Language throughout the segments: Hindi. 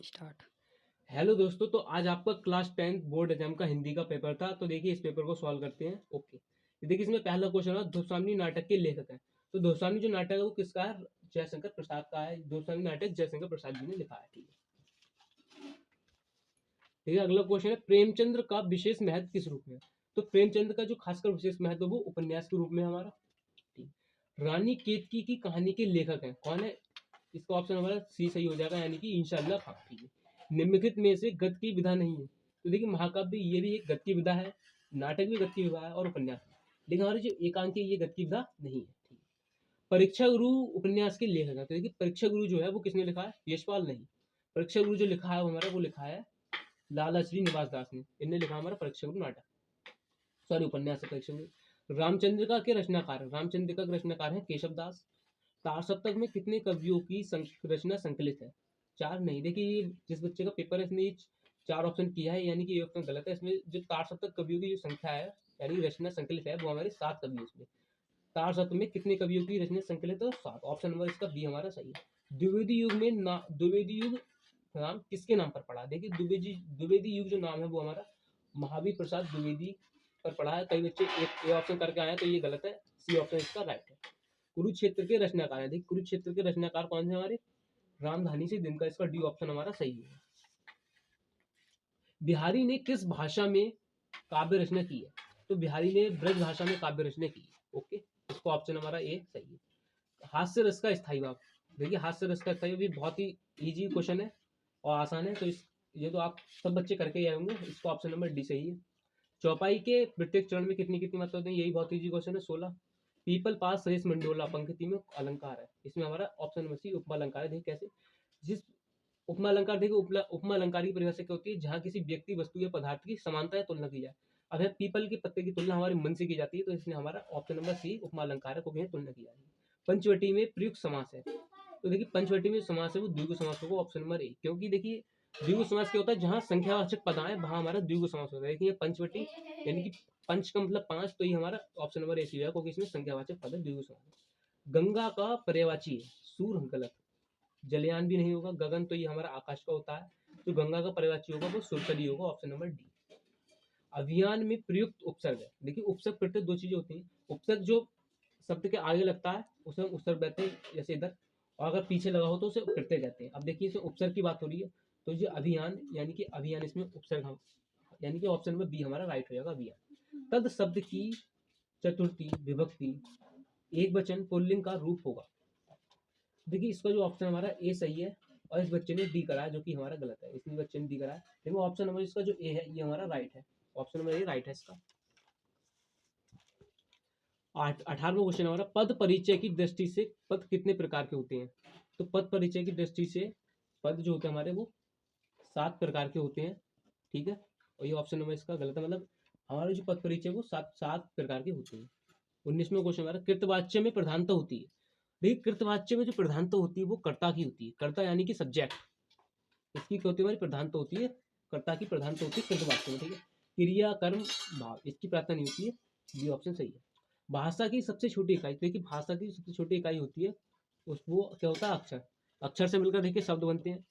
स्टार्ट। हेलो दोस्तों, तो आज आपका क्लास 10 बोर्ड एग्जाम का हिंदी का पेपर था। तो देखिए इस पेपर को सॉल्व करते हैं। ओके, देखिए इसमें पहला क्वेश्चन है, दोसांझ नाटक के लेखक हैं। तो दोसांझ जो नाटक है वो किसका है? जयशंकर प्रसाद का है। दोसांझ नाटक जयशंकर प्रसाद जी ने लिखा है। ठीक है, अगला क्वेश्चन है, प्रेमचंद्र का विशेष महत्व किस रूप में? तो प्रेमचंद्र का जो खासकर विशेष महत्व वो उपन्यास के रूप में हमारा। ठीक, रानी केतकी की कहानी के लेखक हैं, कौन है? इसका ऑप्शन हमारा सी सही हो जाएगा, यानी कि इंशाल्लाह खां। ठीक है, निम्नलिखित में से गद्य की विधा नहीं है। तो देखिए महाकाव्य ये भी एक गद्य की विधा है, नाटक भी गद्य की विधा है और उपन्यास भी। लेकिन हमारे जो एकांक है ये गद्य की विधा नहीं है। ठीक है, परीक्षा गुरु उपन्यास के लेखक है। तो देखिए परीक्षा गुरु जो है वो किसने लिखा है? यशपाल नहीं। परीक्षा गुरु जो लिखा है वो हमारा वो लिखा है लाला श्री निवास दास ने। इनने लिखा हमारा परीक्षा गुरु नाटक, सॉरी उपन्यास है परीक्षा गुरु। रामचंद्रिका के रचनाकार, रामचंद्रिका के रचनाकार है केशव दास। तार सप्तक में कितने कवियों की रचना संकलित है? चार नहीं। देखिए ये जिस बच्चे का पेपर है इसने ये चार ऑप्शन किया है, यानी कि ये ऑप्शन गलत है। इसमें जो तार सप्तक कवियों की जो संख्या है यानी रचना संकलित है वो हमारे 7 कवि है। इसमें तार सप्तक में कितने कवियों की रचना संकलित है? 7। ऑप्शन नंबर इसका बी हमारा सही है। द्विवेदी युग में द्विवेदी युग नाम किसके नाम पर पड़ा? देखिए द्विवेदी युग जो नाम है वो हमारा महावीर प्रसाद द्विवेदी पर पड़ा है। कई बच्चे एक ऑप्शन करके आए हैं तो ये गलत है, सी ऑप्शन इसका राइट है। कुरुक्षेत्र के रचनाकार है। देखिए कुरुक्षेत्र के रचनाकार कौन से हमारे? रामधानी से दिनकर। इसका डी ऑप्शन हमारा सही है। बिहारी ने किस भाषा में काव्य रचना की है? तो बिहारी ने ब्रज भाषा में काव्य रचना की है। ओके, इसको ऑप्शन हमारा ए सही है। हास्य रस का स्थायी भाव, देखिए हास्य रस का स्थायी भी बहुत ही इजी क्वेश्चन है और आसान है। तो इस ये तो आप सब बच्चे करके ही आए होंगे। इसको ऑप्शन नंबर डी सही है। चौपाई के प्रत्येक चरण में कितनी कितनी मात्रा होती है? यही बहुत इजी क्वेश्चन है, 16। पीपल पास सहित मंडोला पंक्ति में अलंकार है। इसमें हमारा ऑप्शन नंबर सी उपमा अलंकार है। देखिए कैसे, जिस उपमा अलंकार, देखिए उपमा अलंकार की परिभाषा क्या होती है? जहाँ किसी व्यक्ति वस्तु या पदार्थ की समानता या तुलना की जाए। अब है पीपल के पत्ते की तुलना हमारे मन से की जाती है, तो इसलिए हमारा ऑप्शन नंबर सी उपमा अलंकार है को भी तुलना की जाती है। पंचवटी में प्रयुक्त समास है। तो देखिए पंचवटी में समास है वो द्विगु समास होगा, ऑप्शन नंबर ए। क्योंकि देखिए द्विगु समास क्या होता है? जहाँ संख्यावाचक पद आए वहां हमारा द्विगु समास होता है। देखिए पंचवटी यानी कि पंच का मतलब 5, तो ये हमारा ऑप्शन नंबर ए है क्योंकि इसमें संख्यावाचक पद है, द्विगु समास। गंगा का पर्यायवाची है सूर, गलत। जलयान भी नहीं होगा। गगन तो ये हमारा आकाश का होता है, तो गंगा का पर्यायवाची होगा वो सुरसरी होगा, ऑप्शन नंबर डी। अभियान में प्रयुक्त उपसर्ग है। देखिए उपसर्ग प्रत्येक दो चीजें होती हैं। उपसर्ग जो शब्द के आगे लगता है उसे हम उपसर्ग कहते हैं, जैसे इधर, और अगर पीछे लगा हो तो उसे प्रत्यय कहते हैं। अब देखिए इसमें उपसर्ग की बात हो रही है, तो ये अभियान यानी कि अभियान, इसमें उपसर्ग हम यानी कि ऑप्शन नंबर बी हमारा राइट हो जाएगा, अभियान। तद शब्द की चतुर्थी विभक्ति एक वचन पुल्लिंग का रूप होगा। देखिए इसका जो ऑप्शन हमारा ए सही है और इस बच्चे ने डी करा है, जो कि हमारा गलत है। इसमें बच्चे ने डी करा है, लेकिन ऑप्शन नंबर इसका जो ए है ये हमारा राइट है, ऑप्शन नंबर ए राइट है इसका। 18वां क्वेश्चन हमारा, पद परिचय की दृष्टि से पद कितने प्रकार के होते हैं? तो पद परिचय की दृष्टि से पद जो होते हैं हमारे वो 7 प्रकार के होते हैं। ठीक है, और ये ऑप्शन नंबर इसका गलत है, मतलब हमारे जो पद परिचय वो सात प्रकार के होते हैं। 19वां क्वेश्चन हमारा, कृतवाच्य में प्रधानता होती है। देखिए कृतवाच्य में जो प्रधानता होती है वो कर्ता की होती है। कर्ता यानी कि सब्जेक्ट, इसकी क्या होती है? हमारी प्रधानता होती है, कर्ता की प्रधानता होती है कृतवाच्य में। ठीक है, क्रिया कर्म भाव इसकी प्रार्थना नहीं होती है, बी ऑप्शन सही है। भाषा की सबसे छोटी इकाई, देखिए भाषा की सबसे छोटी इकाई होती है उस वो क्या होता है? अक्षर। अक्षर से मिलकर देखिए शब्द बनते हैं,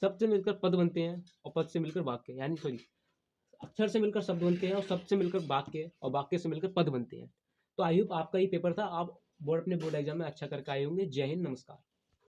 शब्द से मिलकर पद बनते हैं और पद से मिलकर वाक्य, यानी सॉरी, अक्षर से मिलकर शब्द बनते हैं और शब्द से मिलकर वाक्य और वाक्य से मिलकर पद बनते हैं। तो आई होप आपका ये पेपर था, आप बोर्ड अपने बोर्ड एग्जाम में अच्छा करके आए होंगे। जय हिंद, नमस्कार।